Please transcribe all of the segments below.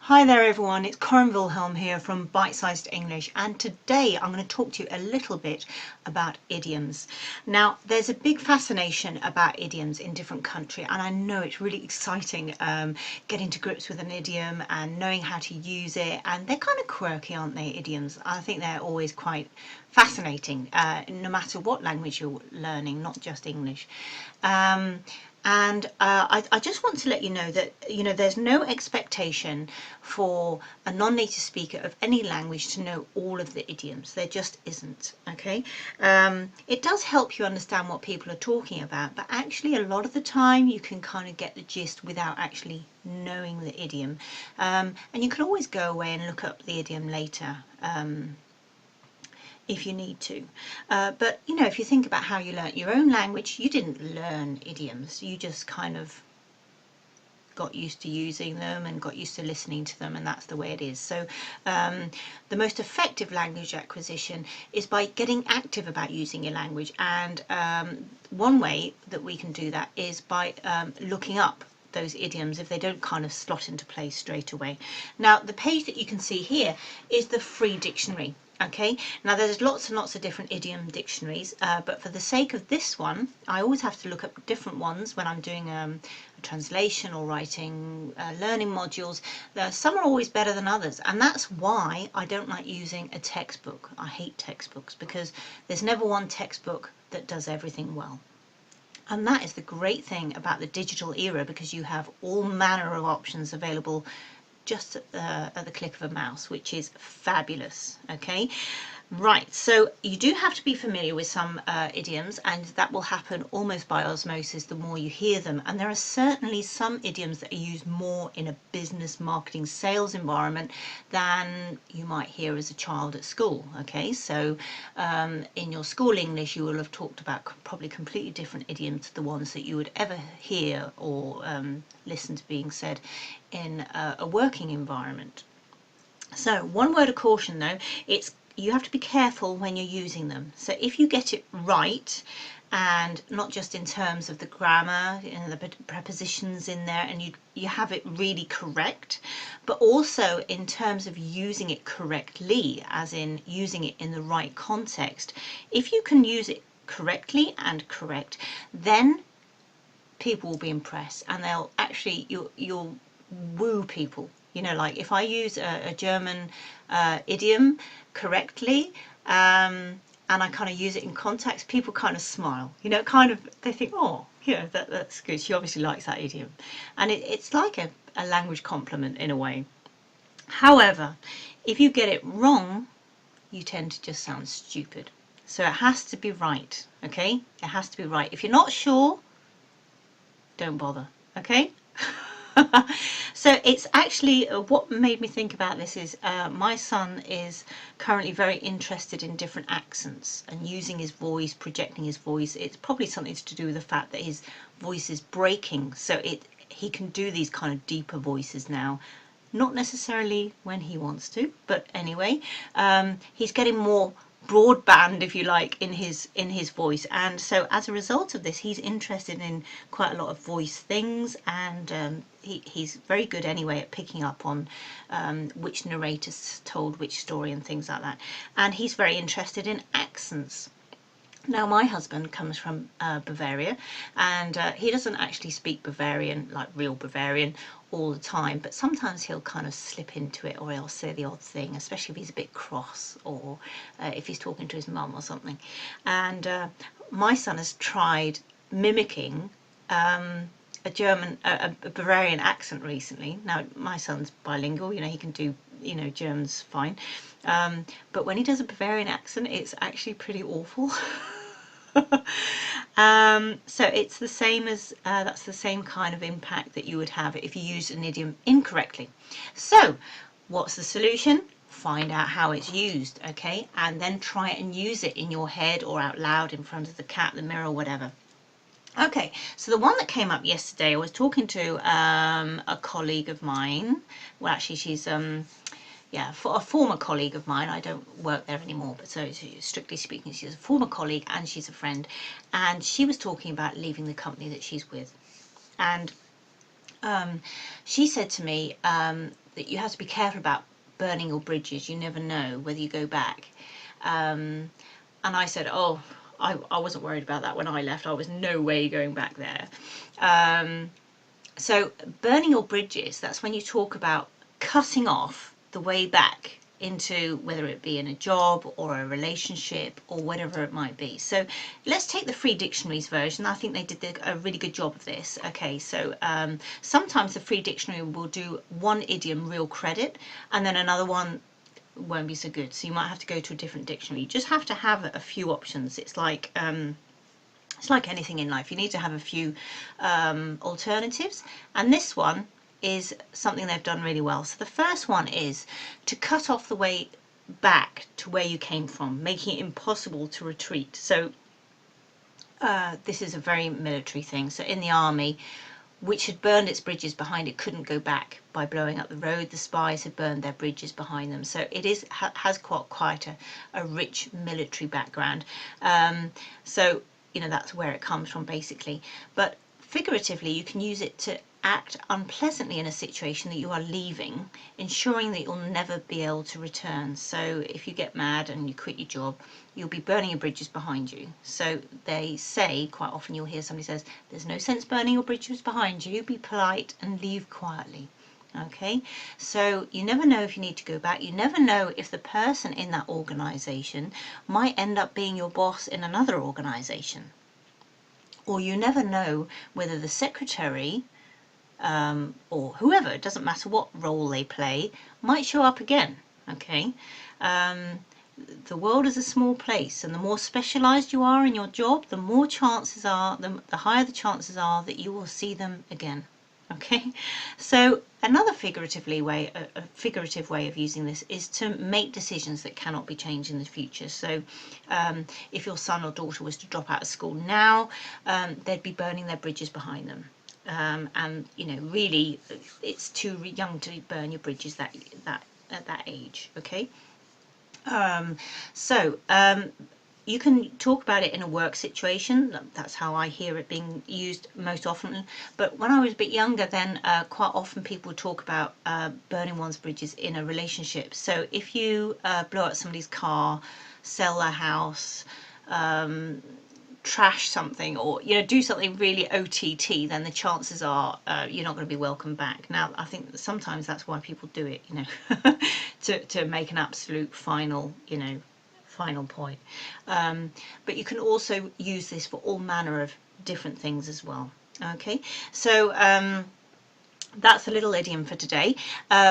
Hi there everyone, it's Corinne Wilhelm here from Bite Sized English, and today I'm going to talk to you a little bit about idioms. Now there's a big fascination about idioms in different countries, and I know it's really exciting getting to grips with an idiom and knowing how to use it, and they're kind of quirky, aren't they, idioms? I think they're always quite fascinating no matter what language you're learning, not just English. I just want to let you know that there's no expectation for a non-native speaker of any language to know all of the idioms. There just isn't. Okay, it does help you understand what people are talking about, but actually a lot of the time you can kind of get the gist without actually knowing the idiom. And you can always go away and look up the idiom later. If you need to. But if you think about how you learnt your own language, you didn't learn idioms, you just kind of got used to using them and got used to listening to them, and that's the way it is. So the most effective language acquisition is by getting active about using your language, and one way that we can do that is by looking up those idioms if they don't kind of slot into place straight away. Now the page that you can see here is the free dictionary. Okay, now there's lots and lots of different idiom dictionaries, but for the sake of this one, I always have to look up different ones when I'm doing a translation or writing learning modules. Some are always better than others, and that's why I don't like using a textbook. I hate textbooks because there's never one textbook that does everything well. And that is the great thing about the digital era, because you have all manner of options available just at the click of a mouse, which is fabulous. Okay, right, so you do have to be familiar with some idioms, and that will happen almost by osmosis the more you hear them. And there are certainly some idioms that are used more in a business, marketing, sales environment than you might hear as a child at school. Okay, so in your school English you will have talked about probably completely different idioms to the ones that you would ever hear or listen to being said in a working environment. So one word of caution though, you have to be careful when you're using them. So if you get it right, and not just in terms of the grammar and the prepositions in there, and you have it really correct, but also in terms of using it correctly, as in using it in the right context. If you can use it correctly and correct, then people will be impressed, and they'll actually, you'll woo people. Like if I use a German idiom correctly, and I kind of use it in context, people kind of smile. They think, oh, that's good. She obviously likes that idiom, and it's like a language compliment in a way. However, if you get it wrong, you tend to just sound stupid. So it has to be right. Okay, it has to be right. If you're not sure, don't bother. Okay. So it's actually what made me think about this is my son is currently very interested in different accents and using his voice, projecting his voice. It's probably something to do with the fact that his voice is breaking, so he can do these kind of deeper voices now. Not necessarily when he wants to, but anyway, he's getting more broadband, if you like, in his voice, and so as a result of this he's interested in quite a lot of voice things, and he's very good anyway at picking up on which narrators told which story and things like that, and he's very interested in accents. Now my husband comes from Bavaria, and he doesn't actually speak Bavarian, like real Bavarian, all the time, but sometimes he'll kind of slip into it, or he'll say the odd thing, especially if he's a bit cross, or if he's talking to his mum or something. And my son has tried mimicking a Bavarian accent recently. Now my son's bilingual, he can do German's fine, but when he does a Bavarian accent, it's actually pretty awful. So it's the same as that's the same kind of impact that you would have if you use an idiom incorrectly. So what's the solution? Find out how it's used, okay, and then try it and use it in your head or out loud in front of the cat, the mirror, whatever. Okay, so the one that came up yesterday, I was talking to a colleague of mine. Well, actually she's for a former colleague of mine. I don't work there anymore, but so strictly speaking, she's a former colleague and she's a friend, and she was talking about leaving the company that she's with. And she said to me, that you have to be careful about burning your bridges. You never know whether you go back. And I said, oh, I wasn't worried about that when I left. I was no way going back there. So burning your bridges, that's when you talk about cutting off the way back into, whether it be in a job or a relationship or whatever it might be. So let's take the Free Dictionaries version. I think they did a really good job of this. Okay, so sometimes the Free Dictionary will do one idiom real credit and then another one won't be so good. So you might have to go to a different dictionary. You just have to have a few options. It's like anything in life. You need to have a few alternatives. And this one is something they've done really well. So the first one is to cut off the way back to where you came from, making it impossible to retreat. So this is a very military thing. So in the army, which had burned its bridges behind it, couldn't go back by blowing up the road. The spies had burned their bridges behind them. So it has quite a rich military background. So, you know, that's where it comes from basically. But figuratively, you can use it to act unpleasantly in a situation that you are leaving, ensuring that you'll never be able to return. So if you get mad and you quit your job, you'll be burning your bridges behind you. So they say, quite often you'll hear somebody says, there's no sense burning your bridges behind you, be polite and leave quietly. Okay, so you never know if you need to go back. You never know if the person in that organization might end up being your boss in another organization. Or you never know whether the secretary or whoever, it doesn't matter what role they play, might show up again. Okay, the world is a small place, and the more specialized you are in your job, the more chances are, the higher the chances are that you will see them again. Okay, so another figurative way of using this is to make decisions that cannot be changed in the future. So if your son or daughter was to drop out of school now, they'd be burning their bridges behind them. And you know, really, it's too young to burn your bridges at that age. Okay, you can talk about it in a work situation. That's how I hear it being used most often. But when I was a bit younger, then quite often people would talk about burning one's bridges in a relationship. So if you blow up somebody's car, sell their house, trash something, or you know, do something really OTT, then the chances are you're not going to be welcome back. Now, I think sometimes that's why people do it, you know, to make an absolute final, you know, final point. But you can also use this for all manner of different things as well. Okay, so that's a little idiom for today.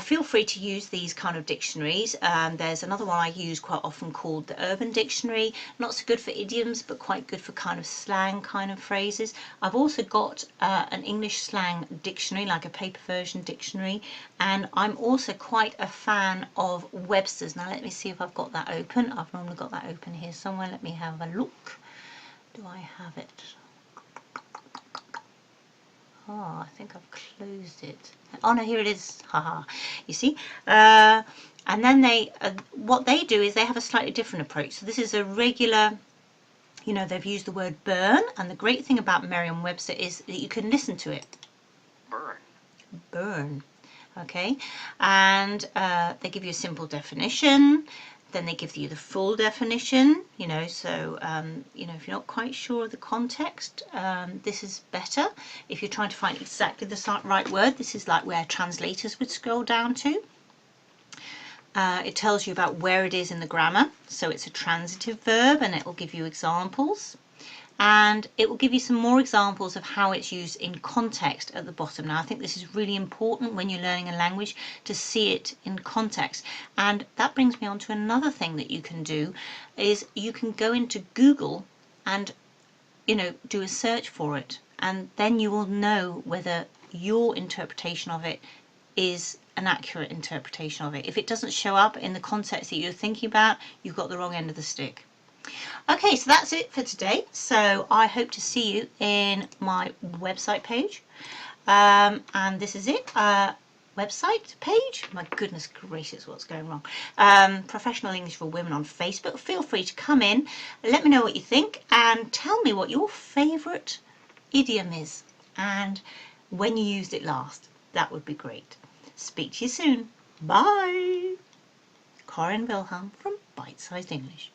Feel free to use these kind of dictionaries. There's another one I use quite often called the Urban Dictionary. Not so good for idioms, but quite good for kind of slang kind of phrases. I've also got an English slang dictionary, like a paper version dictionary. And I'm also quite a fan of Webster's. Now let me see if I've got that open. I've normally got that open here somewhere. Let me have a look. Do I have it? Oh, I think I've closed it. Oh no, here it is. Haha. You see? And then what they do is they have a slightly different approach. So this is a regular, you know, they've used the word burn, and the great thing about Merriam-Webster is that you can listen to it. Burn. Burn. Okay. And they give you a simple definition. Then they give you the full definition, you know, so, you know, if you're not quite sure of the context, this is better. If you're trying to find exactly the right word, this is like where translators would scroll down to. It tells you about where it is in the grammar. So it's a transitive verb, and it will give you examples. And it will give you some more examples of how it's used in context at the bottom. Now, I think this is really important when you're learning a language, to see it in context. And that brings me on to another thing that you can do, is you can go into Google and, you know, do a search for it. And then you will know whether your interpretation of it is an accurate interpretation of it. If it doesn't show up in the context that you're thinking about, you've got the wrong end of the stick. Okay, so that's it for today. So I hope to see you in my website page. And this is it. Website page. My goodness gracious, what's going wrong? Professional English for Women on Facebook. Feel free to come in, let me know what you think, and tell me what your favourite idiom is and when you used it last. That would be great. Speak to you soon. Bye. Corin Wilhelm from Bite Sized English.